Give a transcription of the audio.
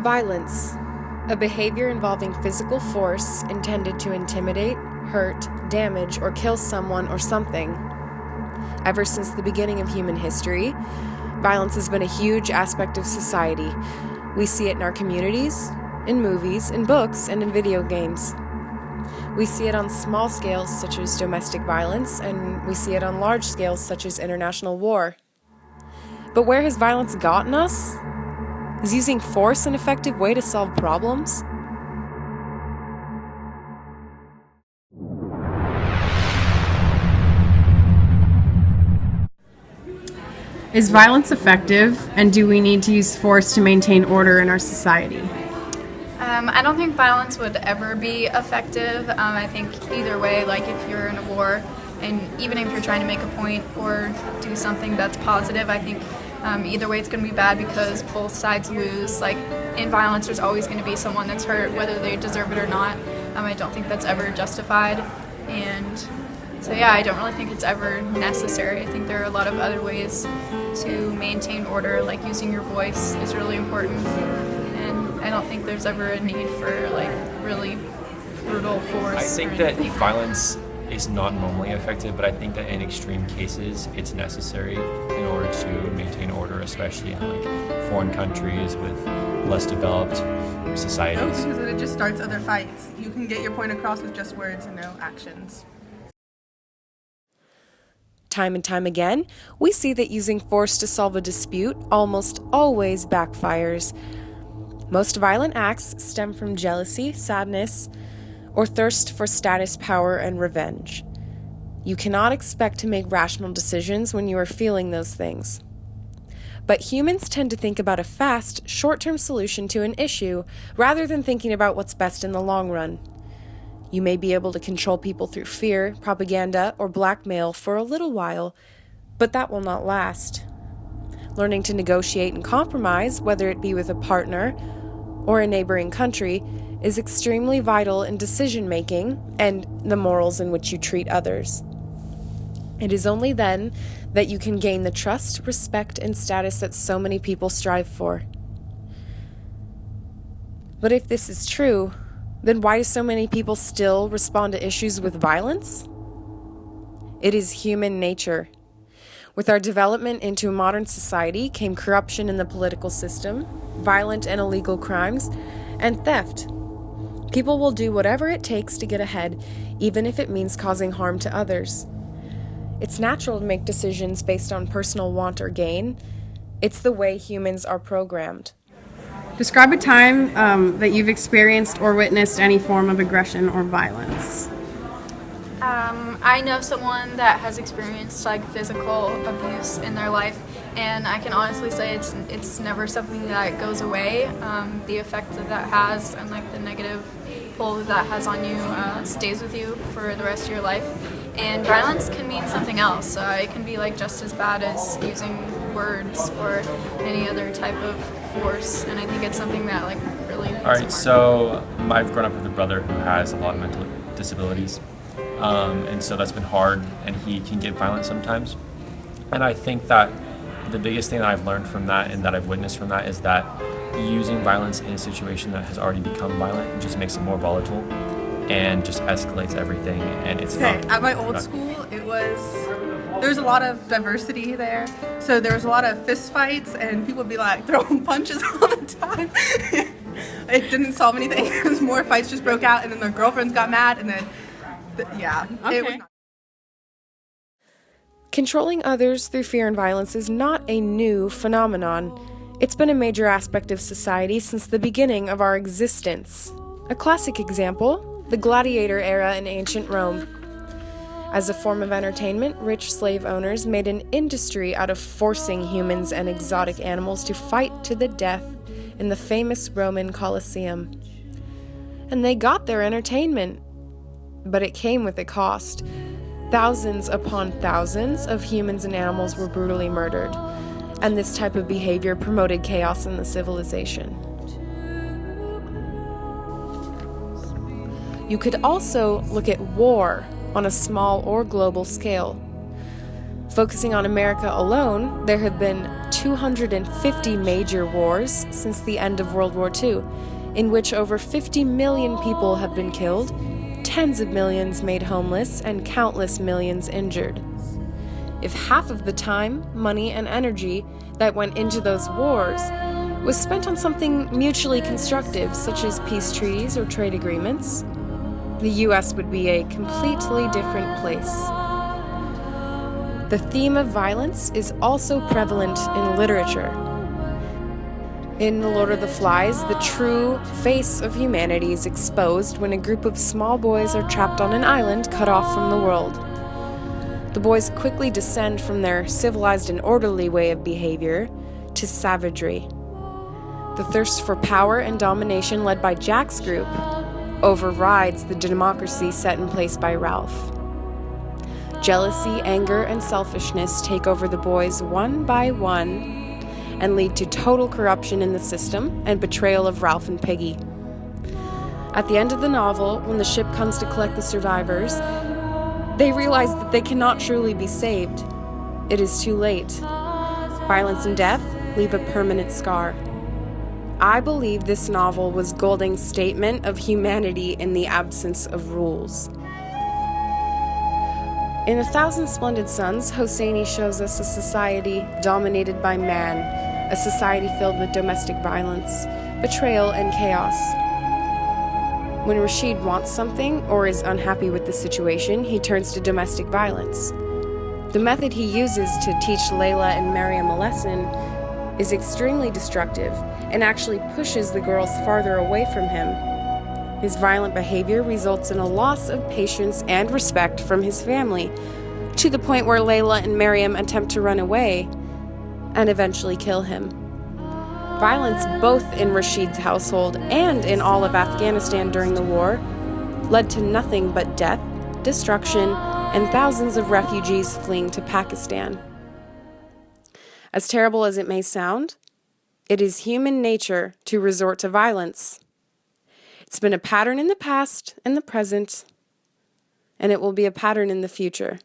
Violence, a behavior involving physical force intended to intimidate, hurt, damage, or kill someone or something. Ever since the beginning of human history, violence has been a huge aspect of society. We see it in our communities, in movies, in books, and in video games. We see it on small scales such as domestic violence, and we see it on large scales such as international war. But where has violence gotten us? Is using force an effective way to solve problems? Is violence effective, and do we need to use force to maintain order in our society? I don't think violence would ever be effective. I think either way, like if you're in a war, and even if you're trying to make a point or do something that's positive, I think either way it's going to be bad because both sides lose. Like in violence, there's always going to be someone that's hurt, whether they deserve it or not. I don't think that's ever justified. And so yeah, I don't really think it's ever necessary. I think there are a lot of other ways to maintain order, like using your voice is really important. And I don't think there's ever a need for like really brutal force. I think that violence is not normally effective, but I think that in extreme cases it's necessary in order to maintain order, especially in like foreign countries with less developed societies. No, because it just starts other fights. You can get your point across with just words and no actions. Time and time again, we see that using force to solve a dispute almost always backfires. Most violent acts stem from jealousy, sadness, or thirst for status, power, and revenge. You cannot expect to make rational decisions when you are feeling those things. But humans tend to think about a fast, short-term solution to an issue rather than thinking about what's best in the long run. You may be able to control people through fear, propaganda, or blackmail for a little while, but that will not last. Learning to negotiate and compromise, whether it be with a partner or a neighboring country, is extremely vital in decision-making and the morals in which you treat others. It is only then that you can gain the trust, respect, and status that so many people strive for. But if this is true, then why do so many people still respond to issues with violence? It is human nature. With our development into a modern society came corruption in the political system, violent and illegal crimes, and theft. People will do whatever it takes to get ahead, even if it means causing harm to others. It's natural to make decisions based on personal want or gain. It's the way humans are programmed. Describe a time that you've experienced or witnessed any form of aggression or violence. I know someone that has experienced like physical abuse in their life, and I can honestly say it's never something that goes away. The effect that has and like the negative pull that has on you stays with you for the rest of your life. And violence can mean something else. It can be like just as bad as using words or any other type of force, and I think it's something that like really. All right, so I've grown up with a brother who has a lot of mental disabilities, and so that's been hard, and he can get violent sometimes. And I think that the biggest thing that I've learned from that and that I've witnessed from that is that using violence in a situation that has already become violent just makes it more volatile and just escalates everything. And it's okay. At my old school, there was a lot of diversity there, so there was a lot of fist fights, and people would be like throwing punches all the time. It didn't solve anything. It was more fights just broke out, and then their girlfriends got mad, and then Okay. It was not. Controlling others through fear and violence is not a new phenomenon. It's been a major aspect of society since the beginning of our existence. A classic example, the gladiator era in ancient Rome. As a form of entertainment, rich slave owners made an industry out of forcing humans and exotic animals to fight to the death in the famous Roman Colosseum. And they got their entertainment. But it came with a cost. Thousands upon thousands of humans and animals were brutally murdered, and this type of behavior promoted chaos in the civilization. You could also look at war on a small or global scale. Focusing on America alone, there have been 250 major wars since the end of World War II, in which over 50 million people have been killed, tens of millions made homeless, and countless millions injured. If half of the time, money, and energy that went into those wars was spent on something mutually constructive, such as peace treaties or trade agreements, the U.S. would be a completely different place. The theme of violence is also prevalent in literature. In The Lord of the Flies, the true face of humanity is exposed when a group of small boys are trapped on an island cut off from the world. The boys quickly descend from their civilized and orderly way of behavior to savagery. The thirst for power and domination led by Jack's group overrides the democracy set in place by Ralph. Jealousy, anger, and selfishness take over the boys one by one and lead to total corruption in the system and betrayal of Ralph and Piggy. At the end of the novel, when the ship comes to collect the survivors, they realize that they cannot truly be saved. It is too late. Violence and death leave a permanent scar. I believe this novel was Golding's statement of humanity in the absence of rules. In A Thousand Splendid Suns, Hosseini shows us a society dominated by man, a society filled with domestic violence, betrayal, and chaos. When Rashid wants something or is unhappy with the situation, he turns to domestic violence. The method he uses to teach Layla and Mariam a lesson is extremely destructive and actually pushes the girls farther away from him. His violent behavior results in a loss of patience and respect from his family, to the point where Layla and Mariam attempt to run away and eventually kill him. Violence both in Rashid's household and in all of Afghanistan during the war led to nothing but death, destruction, and thousands of refugees fleeing to Pakistan. As terrible as it may sound, it is human nature to resort to violence. It's been a pattern in the past and the present, and it will be a pattern in the future.